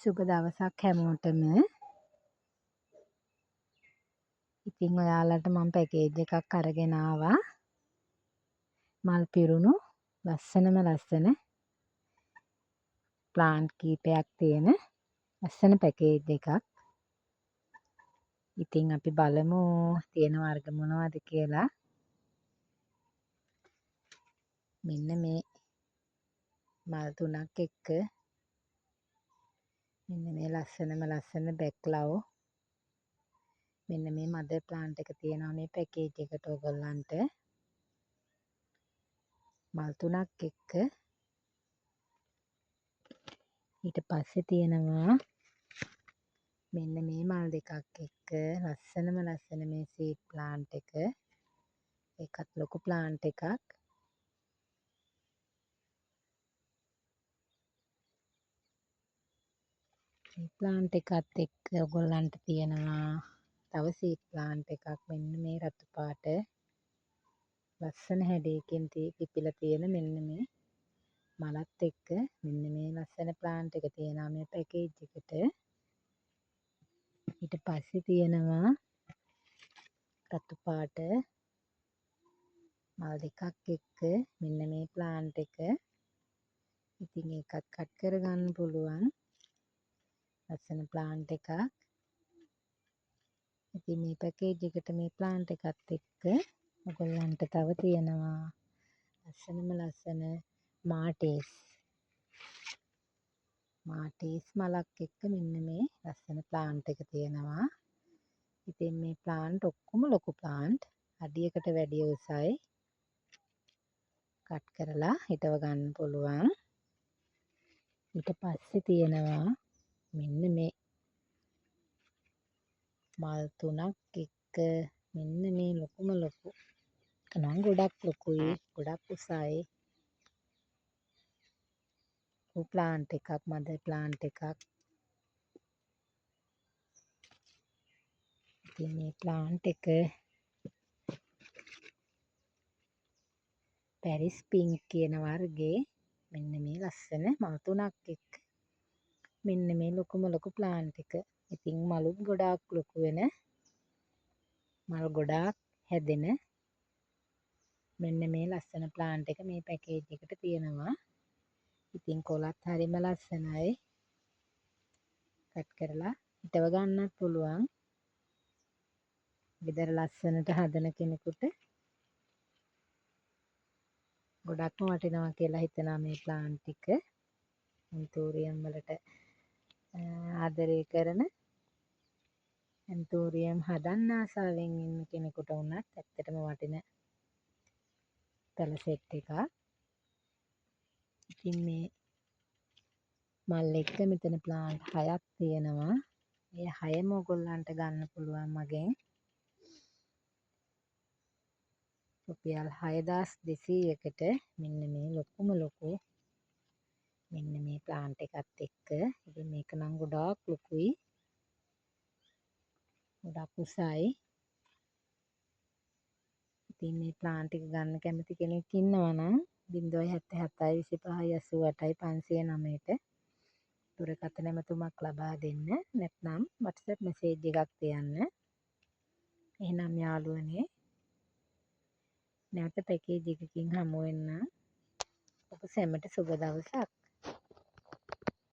සුබ දවසක් හැමෝටම. ඉතින් ඔයාලට මම පැකේජ් එකක් අරගෙන ආවා. මල් පිරුණු ලස්සන ප්ලාන්ට් කීපයක් තියෙන ලස්සන පැකේජ් එකක්. ඉතින් අපි බලමු තියෙන වර්ග මොනවද කියලා. මෙන්න මේ මල් තුනක් එක්ක මෙන්න මේ ලස්සන බැක්ලව්. මෙන්න මේ මදර් ප්ලාන්ට් එක තියෙනවා මේ පැකේජ් එකට ඔයගොල්ලන්ට. මල් තුනක් එක්ක ඊට පස්සේ තියෙනවා මෙන්න මේ මල් දෙකක් එක්ක ලස්සන මේ සීඩ් ප්ලාන්ට් එක. ඒකත් ලොකු ප්ලාන්ට් එකක්. මේ ප්ලාන්ට් එකත් එක්ක ඔයගොල්ලන්ට තියෙනවා තව සීඩ් ප්ලාන්ට් එකක්. මෙන්න මේ රතු පාට ලස්සන හැඩයකින් පිපිලා තියෙන මෙන්න මේ මලත් එක්ක මෙන්න මේ ලස්සන ප්ලාන්ට් එක තියෙනවා මේ පැකේජ් එකට. ඊට පස්සේ තියෙනවා රතු පාට මල් දෙකක් එක්ක මෙන්න මේ ප්ලාන්ට් එක. ඉතින් ඒකත් කට් කරගන්න පුළුවන්. ලස්සන ප්ලාන්ට් එකක්. ඉතින් මේ පැකේජ් එකට මේ ප්ලාන්ට් එකත් එක්ක ඔයගොල්ලන්ට තව තියෙනවා ලස්සන මාටේස් මලක් එක්ක මෙන්න මේ ලස්සන ප්ලාන්ට් එක තියෙනවා. ඉතින් මේ ප්ලාන්ට් ඔක්කොම ලොකු ප්ලාන්ට්. අඩියකට වැඩිය උසයි. කට් කරලා හිටව ගන්න පුළුවන්. ඊට පස්සේ තියෙනවා මෙන්න මේ මල් තුනක් එක්ක මෙන්න මේ ලොකු නම් ගොඩක් ලොකුයි, ගොඩක් උසයි. ප්ලාන්ට් එකක්, මදර් ප්ලාන්ට් එකක්. ඉතින් මේ ප්ලාන්ට් එක පැරිස් පින්ක් කියන වර්ගේ මෙන්න මේ ලස්සන මල් තුනක් එක්ක මෙන්න මේ ලොකු ප්ලාන්ට් එක. ඉතින් මලුත් ගොඩාක් ලොකු වෙන මල් ගොඩාක් හැදෙන මෙන්න මේ ලස්සන ප්ලාන්ට් එක මේ පැකේජ් එකට තියෙනවා. ඉතින් කොලත් හරිම ලස්සනයි. කට් කරලා හිටව ගන්නත් පුළුවන්. ගෙදර ලස්සනට හදන කෙනෙකුට ගොඩක්ම වටිනවා කියලා හිතනවා මේ ප්ලාන්ට් එක. ඇන්තූරියම් වලට ආදරය කරන ඇන්තූරියම් හදන්න ආසාවෙන් ඉන්න කෙනෙකුට වුණත් ඇත්තටම වටින පැල සෙට් එකක්. ඉතින් මේ මල් එක්ක මෙතන ප්ලාන්ට් 6ක් තියෙනවා. මේ 6ම ඔයගොල්ලන්ට ගන්න පුළුවන් මගෙන්. රුපියල් 6200කට මෙන්න මේ ලොකු මෙන්න මේ ප්ලාන්ට් එකත් එක්ක. ඉතින් මේක නම් ගොඩාක් ලොකුයි. ගොඩක් උසයි. ඉතින් මේ ප්ලාන්ට් එක ගන්න කැමති කෙනෙක් ඉන්නවා නම් 077 25 88 509ට දුරකථන ඇමතුමක් ලබා දෙන්න. නැත්නම් WhatsApp මැසේජ් එකක් තියන්න. එහෙනම් යාළුවනේ නැවත පැකේජ් එකකින් හමු වෙන්න. ඔබ සැමට සුබ දවසක්.